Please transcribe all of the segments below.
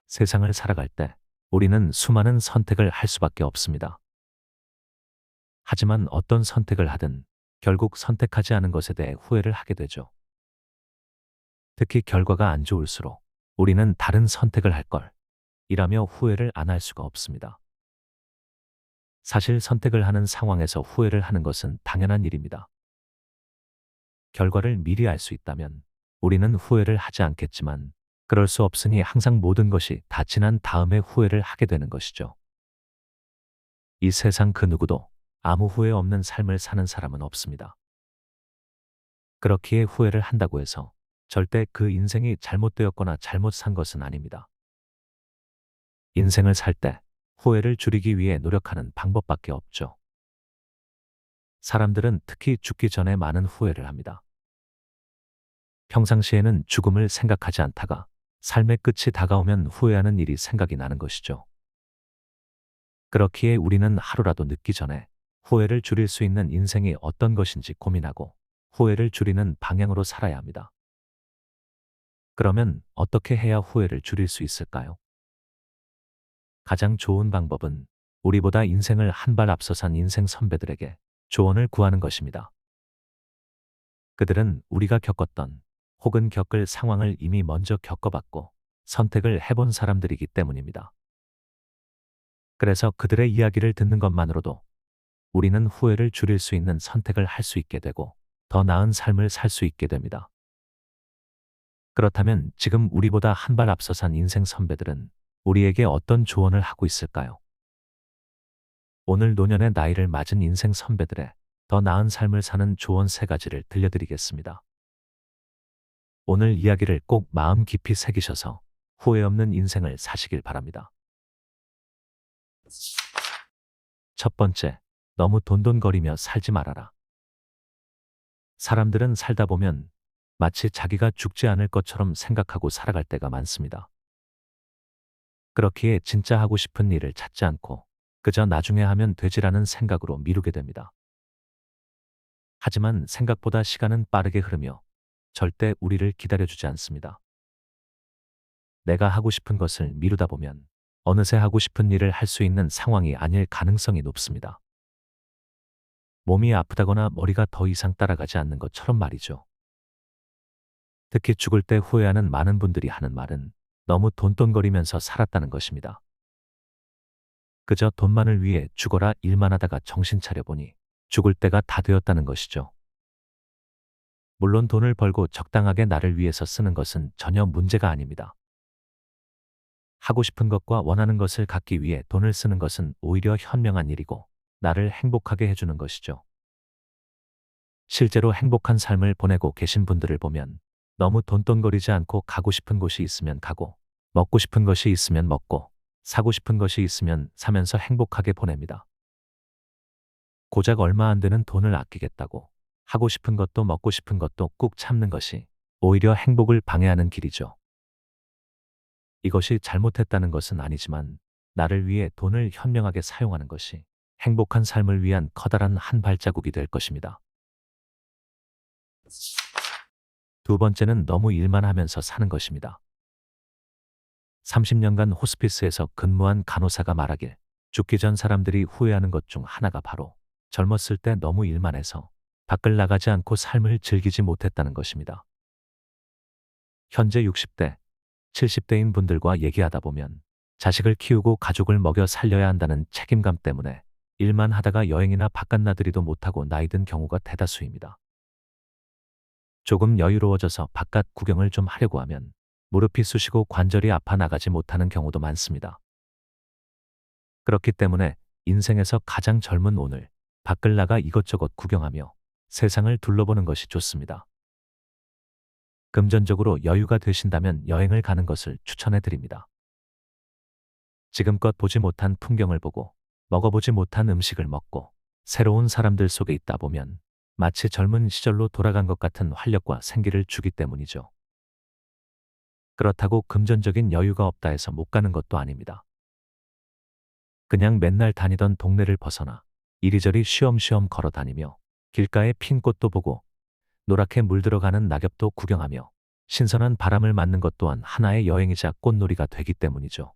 세상을 살아갈 때 우리는 수많은 선택을 할 수밖에 없습니다. 하지만 어떤 선택을 하든 결국 선택하지 않은 것에 대해 후회를 하게 되죠. 특히 결과가 안 좋을수록 우리는 다른 선택을 할 걸 이라며 후회를 안 할 수가 없습니다. 사실 선택을 하는 상황에서 후회를 하는 것은 당연한 일입니다. 결과를 미리 알 수 있다면 우리는 후회를 하지 않겠지만 그럴 수 없으니 항상 모든 것이 다 지난 다음에 후회를 하게 되는 것이죠. 이 세상 그 누구도 아무 후회 없는 삶을 사는 사람은 없습니다. 그렇기에 후회를 한다고 해서 절대 그 인생이 잘못되었거나 잘못 산 것은 아닙니다. 인생을 살 때 후회를 줄이기 위해 노력하는 방법밖에 없죠. 사람들은 특히 죽기 전에 많은 후회를 합니다. 평상시에는 죽음을 생각하지 않다가 삶의 끝이 다가오면 후회하는 일이 생각이 나는 것이죠. 그렇기에 우리는 하루라도 늦기 전에 후회를 줄일 수 있는 인생이 어떤 것인지 고민하고 후회를 줄이는 방향으로 살아야 합니다. 그러면 어떻게 해야 후회를 줄일 수 있을까요? 가장 좋은 방법은 우리보다 인생을 한 발 앞서 산 인생 선배들에게 조언을 구하는 것입니다. 그들은 우리가 겪었던 혹은 겪을 상황을 이미 먼저 겪어봤고 선택을 해본 사람들이기 때문입니다. 그래서 그들의 이야기를 듣는 것만으로도 우리는 후회를 줄일 수 있는 선택을 할 수 있게 되고 더 나은 삶을 살 수 있게 됩니다. 그렇다면 지금 우리보다 한 발 앞서 산 인생 선배들은 우리에게 어떤 조언을 하고 있을까요? 오늘 노년의 나이를 맞은 인생 선배들의 더 나은 삶을 사는 조언 3가지를 들려드리겠습니다. 오늘 이야기를 꼭 마음 깊이 새기셔서 후회 없는 인생을 사시길 바랍니다. 첫 번째, 너무 돈돈거리며 살지 말아라. 사람들은 살다 보면 마치 자기가 죽지 않을 것처럼 생각하고 살아갈 때가 많습니다. 그렇기에 진짜 하고 싶은 일을 찾지 않고 그저 나중에 하면 되지라는 생각으로 미루게 됩니다. 하지만 생각보다 시간은 빠르게 흐르며 절대 우리를 기다려주지 않습니다. 내가 하고 싶은 것을 미루다 보면 어느새 하고 싶은 일을 할 수 있는 상황이 아닐 가능성이 높습니다. 몸이 아프다거나 머리가 더 이상 따라가지 않는 것처럼 말이죠. 특히 죽을 때 후회하는 많은 분들이 하는 말은 너무 돈돈거리면서 살았다는 것입니다. 그저 돈만을 위해 죽어라 일만 하다가 정신 차려보니 죽을 때가 다 되었다는 것이죠. 물론 돈을 벌고 적당하게 나를 위해서 쓰는 것은 전혀 문제가 아닙니다. 하고 싶은 것과 원하는 것을 갖기 위해 돈을 쓰는 것은 오히려 현명한 일이고 나를 행복하게 해주는 것이죠. 실제로 행복한 삶을 보내고 계신 분들을 보면 너무 돈돈거리지 않고 가고 싶은 곳이 있으면 가고 먹고 싶은 것이 있으면 먹고 사고 싶은 것이 있으면 사면서 행복하게 보냅니다. 고작 얼마 안 되는 돈을 아끼겠다고 하고 싶은 것도 먹고 싶은 것도 꾹 참는 것이 오히려 행복을 방해하는 길이죠. 이것이 잘못했다는 것은 아니지만 나를 위해 돈을 현명하게 사용하는 것이 행복한 삶을 위한 커다란 한 발자국이 될 것입니다. 두 번째는 너무 일만 하면서 사는 것입니다. 30년간 호스피스에서 근무한 간호사가 말하길 죽기 전 사람들이 후회하는 것 중 하나가 바로 젊었을 때 너무 일만 해서 밖을 나가지 않고 삶을 즐기지 못했다는 것입니다. 현재 60대, 70대인 분들과 얘기하다 보면 자식을 키우고 가족을 먹여 살려야 한다는 책임감 때문에 일만 하다가 여행이나 바깥 나들이도 못하고 나이 든 경우가 대다수입니다. 조금 여유로워져서 바깥 구경을 좀 하려고 하면 무릎이 쑤시고 관절이 아파 나가지 못하는 경우도 많습니다. 그렇기 때문에 인생에서 가장 젊은 오늘 밖을 나가 이것저것 구경하며 세상을 둘러보는 것이 좋습니다. 금전적으로 여유가 되신다면 여행을 가는 것을 추천해 드립니다. 지금껏 보지 못한 풍경을 보고 먹어보지 못한 음식을 먹고 새로운 사람들 속에 있다 보면 마치 젊은 시절로 돌아간 것 같은 활력과 생기를 주기 때문이죠. 그렇다고 금전적인 여유가 없다 해서 못 가는 것도 아닙니다. 그냥 맨날 다니던 동네를 벗어나 이리저리 쉬엄쉬엄 걸어 다니며 길가에 핀 꽃도 보고 노랗게 물들어가는 낙엽도 구경하며 신선한 바람을 맞는 것 또한 하나의 여행이자 꽃놀이가 되기 때문이죠.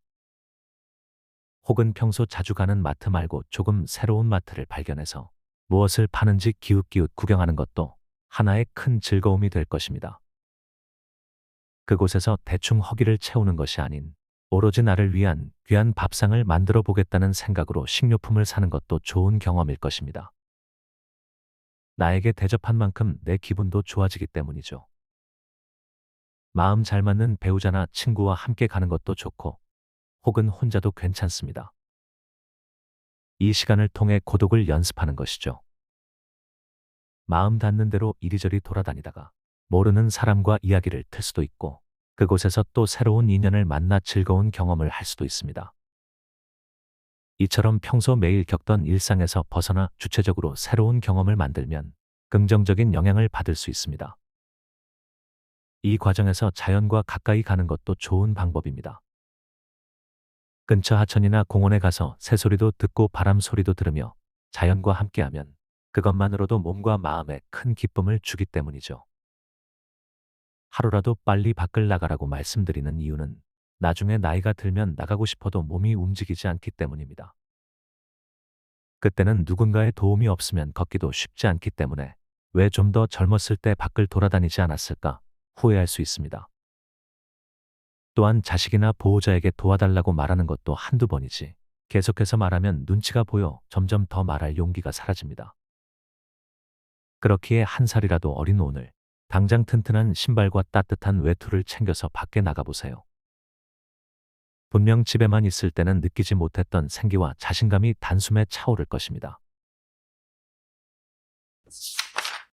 혹은 평소 자주 가는 마트 말고 조금 새로운 마트를 발견해서 무엇을 파는지 기웃기웃 구경하는 것도 하나의 큰 즐거움이 될 것입니다. 그곳에서 대충 허기를 채우는 것이 아닌 오로지 나를 위한 귀한 밥상을 만들어 보겠다는 생각으로 식료품을 사는 것도 좋은 경험일 것입니다. 나에게 대접한 만큼 내 기분도 좋아지기 때문이죠. 마음 잘 맞는 배우자나 친구와 함께 가는 것도 좋고, 혹은 혼자도 괜찮습니다. 이 시간을 통해 고독을 연습하는 것이죠. 마음 닿는 대로 이리저리 돌아다니다가 모르는 사람과 이야기를 틀 수도 있고, 그곳에서 또 새로운 인연을 만나 즐거운 경험을 할 수도 있습니다. 이처럼 평소 매일 겪던 일상에서 벗어나 주체적으로 새로운 경험을 만들면 긍정적인 영향을 받을 수 있습니다. 이 과정에서 자연과 가까이 가는 것도 좋은 방법입니다. 근처 하천이나 공원에 가서 새소리도 듣고 바람 소리도 들으며 자연과 함께하면 그것만으로도 몸과 마음에 큰 기쁨을 주기 때문이죠. 하루라도 빨리 밖을 나가라고 말씀드리는 이유는 나중에 나이가 들면 나가고 싶어도 몸이 움직이지 않기 때문입니다. 그때는 누군가의 도움이 없으면 걷기도 쉽지 않기 때문에 왜 좀 더 젊었을 때 밖을 돌아다니지 않았을까 후회할 수 있습니다. 또한 자식이나 보호자에게 도와달라고 말하는 것도 한두 번이지 계속해서 말하면 눈치가 보여 점점 더 말할 용기가 사라집니다. 그렇기에 한 살이라도 어린 오늘 당장 튼튼한 신발과 따뜻한 외투를 챙겨서 밖에 나가보세요. 분명 집에만 있을 때는 느끼지 못했던 생기와 자신감이 단숨에 차오를 것입니다.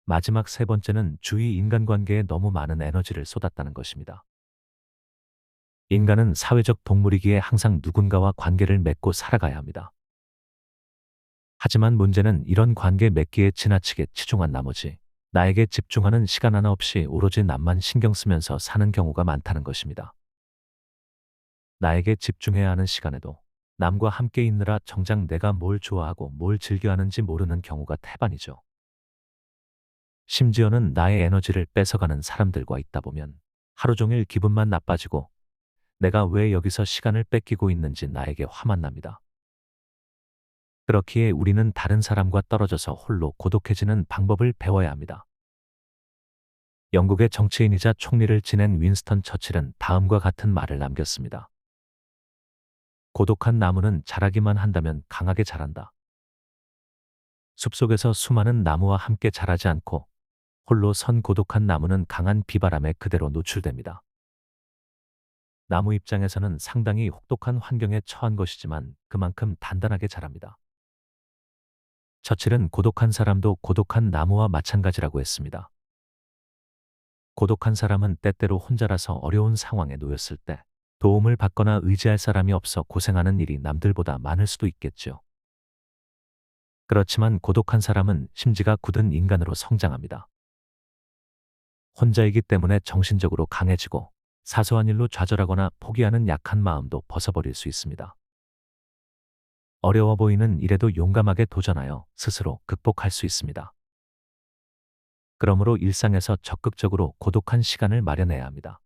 마지막 세 번째는 주위 인간관계에 너무 많은 에너지를 쏟았다는 것입니다. 인간은 사회적 동물이기에 항상 누군가와 관계를 맺고 살아가야 합니다. 하지만 문제는 이런 관계 맺기에 지나치게 치중한 나머지 나에게 집중하는 시간 하나 없이 오로지 남만 신경 쓰면서 사는 경우가 많다는 것입니다. 나에게 집중해야 하는 시간에도 남과 함께 있느라 정작 내가 뭘 좋아하고 뭘 즐겨하는지 모르는 경우가 태반이죠. 심지어는 나의 에너지를 뺏어가는 사람들과 있다 보면 하루 종일 기분만 나빠지고 내가 왜 여기서 시간을 뺏기고 있는지 나에게 화만 납니다. 그렇기에 우리는 다른 사람과 떨어져서 홀로 고독해지는 방법을 배워야 합니다. 영국의 정치인이자 총리를 지낸 윈스턴 처칠은 다음과 같은 말을 남겼습니다. 고독한 나무는 자라기만 한다면 강하게 자란다. 숲속에서 수많은 나무와 함께 자라지 않고 홀로 선 고독한 나무는 강한 비바람에 그대로 노출됩니다. 나무 입장에서는 상당히 혹독한 환경에 처한 것이지만 그만큼 단단하게 자랍니다. 처칠은 고독한 사람도 고독한 나무와 마찬가지라고 했습니다. 고독한 사람은 때때로 혼자라서 어려운 상황에 놓였을 때 도움을 받거나 의지할 사람이 없어 고생하는 일이 남들보다 많을 수도 있겠죠. 그렇지만 고독한 사람은 심지가 굳은 인간으로 성장합니다. 혼자이기 때문에 정신적으로 강해지고 사소한 일로 좌절하거나 포기하는 약한 마음도 벗어버릴 수 있습니다. 어려워 보이는 일에도 용감하게 도전하여 스스로 극복할 수 있습니다. 그러므로 일상에서 적극적으로 고독한 시간을 마련해야 합니다.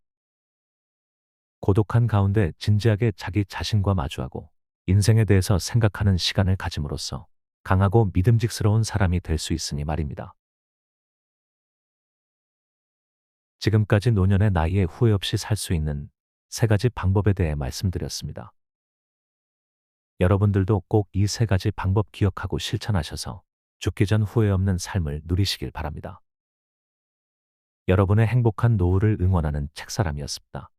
고독한 가운데 진지하게 자기 자신과 마주하고 인생에 대해서 생각하는 시간을 가짐으로써 강하고 믿음직스러운 사람이 될 수 있으니 말입니다. 지금까지 노년의 나이에 후회 없이 살 수 있는 세 가지 방법에 대해 말씀드렸습니다. 여러분들도 꼭 이 세 가지 방법 기억하고 실천하셔서 죽기 전 후회 없는 삶을 누리시길 바랍니다. 여러분의 행복한 노후를 응원하는 책사람이었습니다.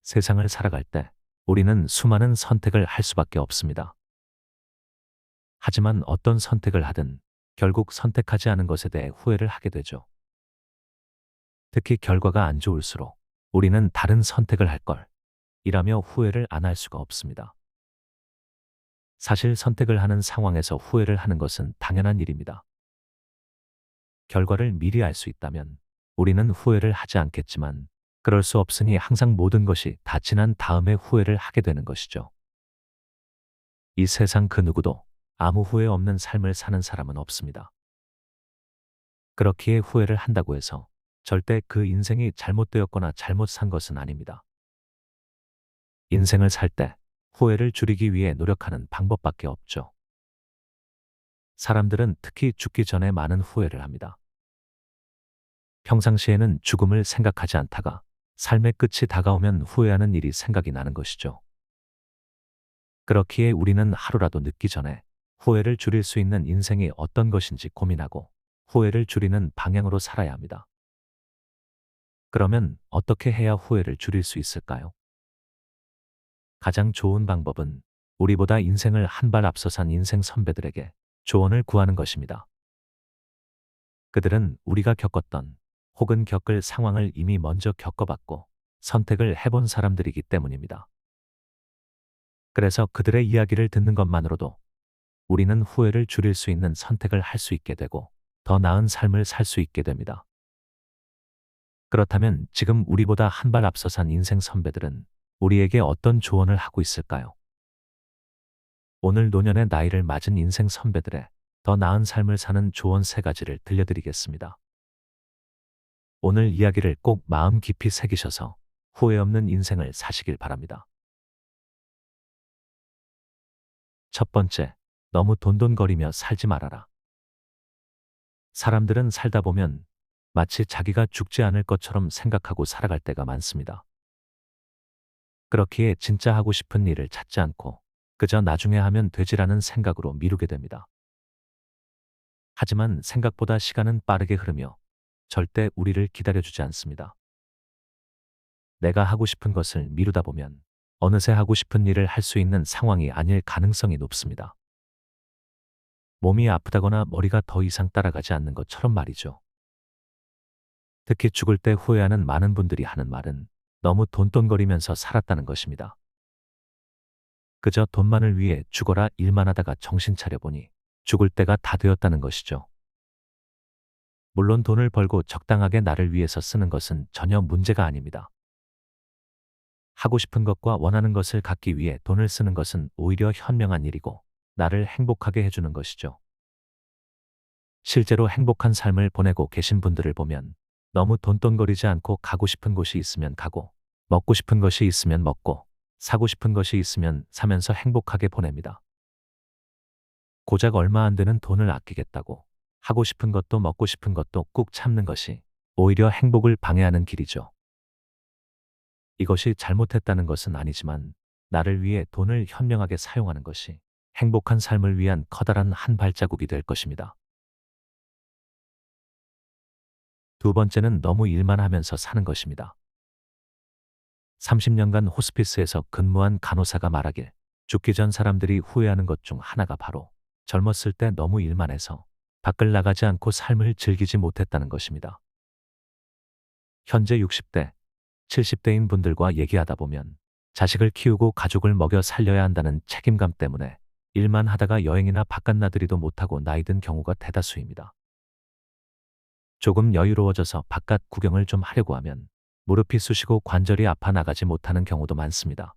세상을 살아갈 때 우리는 수많은 선택을 할 수밖에 없습니다. 하지만 어떤 선택을 하든 결국 선택하지 않은 것에 대해 후회를 하게 되죠. 특히 결과가 안 좋을수록 우리는 다른 선택을 할 걸 이라며 후회를 안 할 수가 없습니다. 사실 선택을 하는 상황에서 후회를 하는 것은 당연한 일입니다. 결과를 미리 알 수 있다면 우리는 후회를 하지 않겠지만 그럴 수 없으니 항상 모든 것이 다 지난 다음에 후회를 하게 되는 것이죠. 이 세상 그 누구도 아무 후회 없는 삶을 사는 사람은 없습니다. 그렇기에 후회를 한다고 해서 절대 그 인생이 잘못되었거나 잘못 산 것은 아닙니다. 인생을 살 때 후회를 줄이기 위해 노력하는 방법밖에 없죠. 사람들은 특히 죽기 전에 많은 후회를 합니다. 평상시에는 죽음을 생각하지 않다가 삶의 끝이 다가오면 후회하는 일이 생각이 나는 것이죠. 그렇기에 우리는 하루라도 늦기 전에 후회를 줄일 수 있는 인생이 어떤 것인지 고민하고 후회를 줄이는 방향으로 살아야 합니다. 그러면 어떻게 해야 후회를 줄일 수 있을까요? 가장 좋은 방법은 우리보다 인생을 한 발 앞서 산 인생 선배들에게 조언을 구하는 것입니다. 그들은 우리가 겪었던 혹은 겪을 상황을 이미 먼저 겪어봤고 선택을 해본 사람들이기 때문입니다. 그래서 그들의 이야기를 듣는 것만으로도 우리는 후회를 줄일 수 있는 선택을 할 수 있게 되고 더 나은 삶을 살 수 있게 됩니다. 그렇다면 지금 우리보다 한 발 앞서 산 인생 선배들은 우리에게 어떤 조언을 하고 있을까요? 오늘 노년의 나이를 맞은 인생 선배들의 더 나은 삶을 사는 조언 3가지를 들려드리겠습니다. 오늘 이야기를 꼭 마음 깊이 새기셔서 후회 없는 인생을 사시길 바랍니다. 첫 번째, 너무 돈돈거리며 살지 말아라. 사람들은 살다 보면 마치 자기가 죽지 않을 것처럼 생각하고 살아갈 때가 많습니다. 그렇기에 진짜 하고 싶은 일을 찾지 않고 그저 나중에 하면 되지라는 생각으로 미루게 됩니다. 하지만 생각보다 시간은 빠르게 흐르며 절대 우리를 기다려주지 않습니다. 내가 하고 싶은 것을 미루다 보면 어느새 하고 싶은 일을 할 수 있는 상황이 아닐 가능성이 높습니다. 몸이 아프다거나 머리가 더 이상 따라가지 않는 것처럼 말이죠. 특히 죽을 때 후회하는 많은 분들이 하는 말은 너무 돈돈거리면서 살았다는 것입니다. 그저 돈만을 위해 죽어라 일만 하다가 정신 차려보니 죽을 때가 다 되었다는 것이죠. 물론 돈을 벌고 적당하게 나를 위해서 쓰는 것은 전혀 문제가 아닙니다. 하고 싶은 것과 원하는 것을 갖기 위해 돈을 쓰는 것은 오히려 현명한 일이고 나를 행복하게 해주는 것이죠. 실제로 행복한 삶을 보내고 계신 분들을 보면 너무 돈돈거리지 않고 가고 싶은 곳이 있으면 가고 먹고 싶은 것이 있으면 먹고 사고 싶은 것이 있으면 사면서 행복하게 보냅니다. 고작 얼마 안 되는 돈을 아끼겠다고 하고 싶은 것도 먹고 싶은 것도 꾹 참는 것이 오히려 행복을 방해하는 길이죠. 이것이 잘못했다는 것은 아니지만 나를 위해 돈을 현명하게 사용하는 것이 행복한 삶을 위한 커다란 한 발자국이 될 것입니다. 두 번째는 너무 일만 하면서 사는 것입니다. 30년간 호스피스에서 근무한 간호사가 말하길 죽기 전 사람들이 후회하는 것 중 하나가 바로 젊었을 때 너무 일만 해서 밖을 나가지 않고 삶을 즐기지 못했다는 것입니다. 현재 60대, 70대인 분들과 얘기하다 보면 자식을 키우고 가족을 먹여 살려야 한다는 책임감 때문에 일만 하다가 여행이나 바깥 나들이도 못하고 나이 든 경우가 대다수입니다. 조금 여유로워져서 바깥 구경을 좀 하려고 하면 무릎이 쑤시고 관절이 아파 나가지 못하는 경우도 많습니다.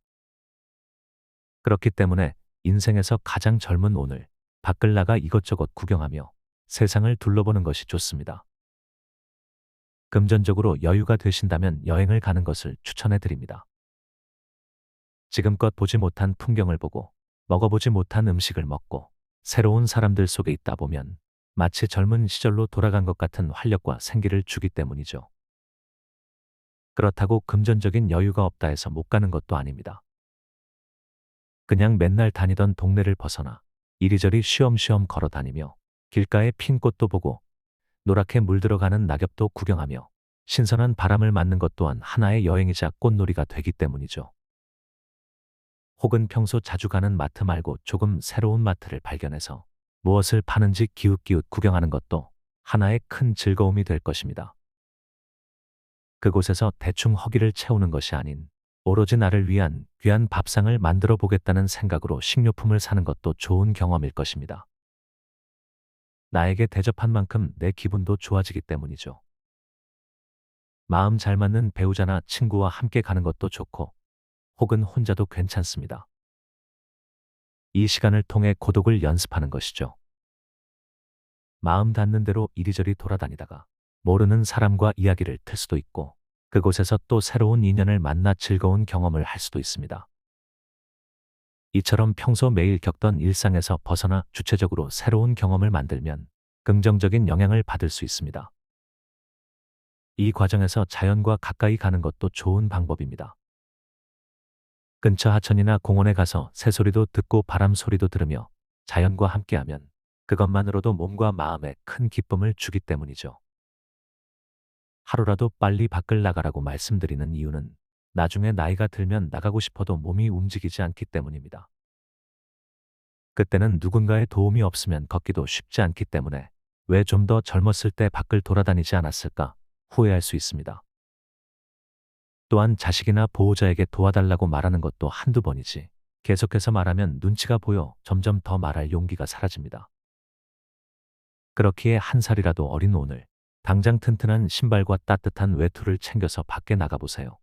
그렇기 때문에 인생에서 가장 젊은 오늘 밖을 나가 이것저것 구경하며 세상을 둘러보는 것이 좋습니다. 금전적으로 여유가 되신다면 여행을 가는 것을 추천해 드립니다. 지금껏 보지 못한 풍경을 보고 먹어보지 못한 음식을 먹고 새로운 사람들 속에 있다 보면 마치 젊은 시절로 돌아간 것 같은 활력과 생기를 주기 때문이죠. 그렇다고 금전적인 여유가 없다 해서 못 가는 것도 아닙니다. 그냥 맨날 다니던 동네를 벗어나 이리저리 쉬엄쉬엄 걸어 다니며 길가에 핀 꽃도 보고 노랗게 물들어가는 낙엽도 구경하며 신선한 바람을 맞는 것 또한 하나의 여행이자 꽃놀이가 되기 때문이죠. 혹은 평소 자주 가는 마트 말고 조금 새로운 마트를 발견해서 무엇을 파는지 기웃기웃 구경하는 것도 하나의 큰 즐거움이 될 것입니다. 그곳에서 대충 허기를 채우는 것이 아닌 오로지 나를 위한 귀한 밥상을 만들어 보겠다는 생각으로 식료품을 사는 것도 좋은 경험일 것입니다. 나에게 대접한 만큼 내 기분도 좋아지기 때문이죠. 마음 잘 맞는 배우자나 친구와 함께 가는 것도 좋고 혹은 혼자도 괜찮습니다. 이 시간을 통해 고독을 연습하는 것이죠. 마음 닿는 대로 이리저리 돌아다니다가 모르는 사람과 이야기를 틀 수도 있고 그곳에서 또 새로운 인연을 만나 즐거운 경험을 할 수도 있습니다. 이처럼 평소 매일 겪던 일상에서 벗어나 주체적으로 새로운 경험을 만들면 긍정적인 영향을 받을 수 있습니다. 이 과정에서 자연과 가까이 가는 것도 좋은 방법입니다. 근처 하천이나 공원에 가서 새소리도 듣고 바람 소리도 들으며 자연과 함께하면 그것만으로도 몸과 마음에 큰 기쁨을 주기 때문이죠. 하루라도 빨리 밖을 나가라고 말씀드리는 이유는 나중에 나이가 들면 나가고 싶어도 몸이 움직이지 않기 때문입니다. 그때는 누군가의 도움이 없으면 걷기도 쉽지 않기 때문에 왜 좀 더 젊었을 때 밖을 돌아다니지 않았을까 후회할 수 있습니다. 또한 자식이나 보호자에게 도와달라고 말하는 것도 한두 번이지 계속해서 말하면 눈치가 보여 점점 더 말할 용기가 사라집니다. 그렇기에 한 살이라도 어린 오늘 당장 튼튼한 신발과 따뜻한 외투를 챙겨서 밖에 나가보세요.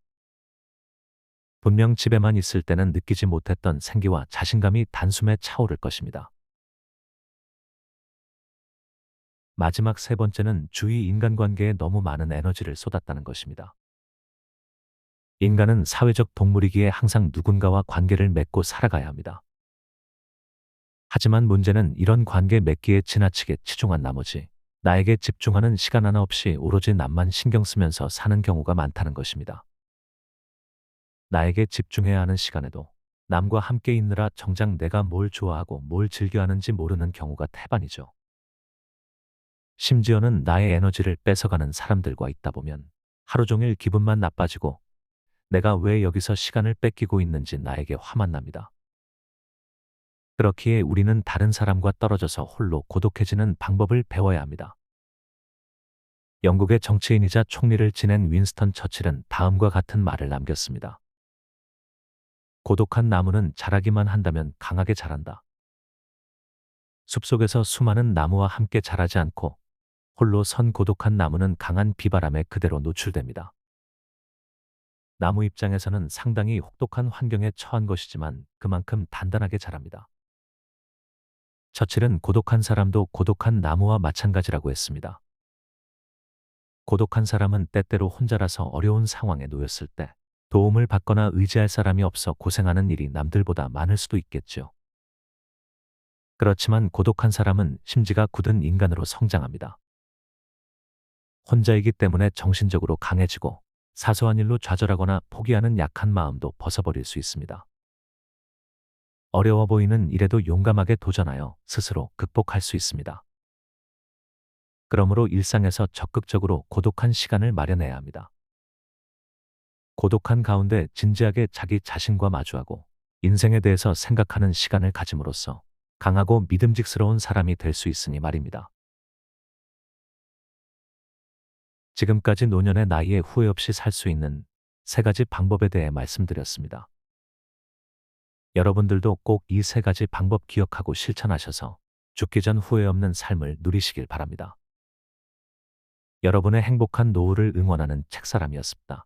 분명 집에만 있을 때는 느끼지 못했던 생기와 자신감이 단숨에 차오를 것입니다. 마지막 세 번째는 주위 인간관계에 너무 많은 에너지를 쏟았다는 것입니다. 인간은 사회적 동물이기에 항상 누군가와 관계를 맺고 살아가야 합니다. 하지만 문제는 이런 관계 맺기에 지나치게 치중한 나머지 나에게 집중하는 시간 하나 없이 오로지 남만 신경 쓰면서 사는 경우가 많다는 것입니다. 나에게 집중해야 하는 시간에도 남과 함께 있느라 정작 내가 뭘 좋아하고 뭘 즐겨하는지 모르는 경우가 태반이죠. 심지어는 나의 에너지를 뺏어가는 사람들과 있다 보면 하루 종일 기분만 나빠지고 내가 왜 여기서 시간을 뺏기고 있는지 나에게 화만 납니다. 그렇기에 우리는 다른 사람과 떨어져서 홀로 고독해지는 방법을 배워야 합니다. 영국의 정치인이자 총리를 지낸 윈스턴 처칠은 다음과 같은 말을 남겼습니다. 고독한 나무는 자라기만 한다면 강하게 자란다. 숲속에서 수많은 나무와 함께 자라지 않고 홀로 선 고독한 나무는 강한 비바람에 그대로 노출됩니다. 나무 입장에서는 상당히 혹독한 환경에 처한 것이지만 그만큼 단단하게 자랍니다. 처칠은 고독한 사람도 고독한 나무와 마찬가지라고 했습니다. 고독한 사람은 때때로 혼자라서 어려운 상황에 놓였을 때 도움을 받거나 의지할 사람이 없어 고생하는 일이 남들보다 많을 수도 있겠죠. 그렇지만 고독한 사람은 심지가 굳은 인간으로 성장합니다. 혼자이기 때문에 정신적으로 강해지고 사소한 일로 좌절하거나 포기하는 약한 마음도 벗어버릴 수 있습니다. 어려워 보이는 일에도 용감하게 도전하여 스스로 극복할 수 있습니다. 그러므로 일상에서 적극적으로 고독한 시간을 마련해야 합니다. 고독한 가운데 진지하게 자기 자신과 마주하고 인생에 대해서 생각하는 시간을 가짐으로써 강하고 믿음직스러운 사람이 될 수 있으니 말입니다. 지금까지 노년의 나이에 후회 없이 살 수 있는 3가지 방법에 대해 말씀드렸습니다. 여러분들도 꼭 이 3가지 방법 기억하고 실천하셔서 죽기 전 후회 없는 삶을 누리시길 바랍니다. 여러분의 행복한 노후를 응원하는 책사람이었습니다.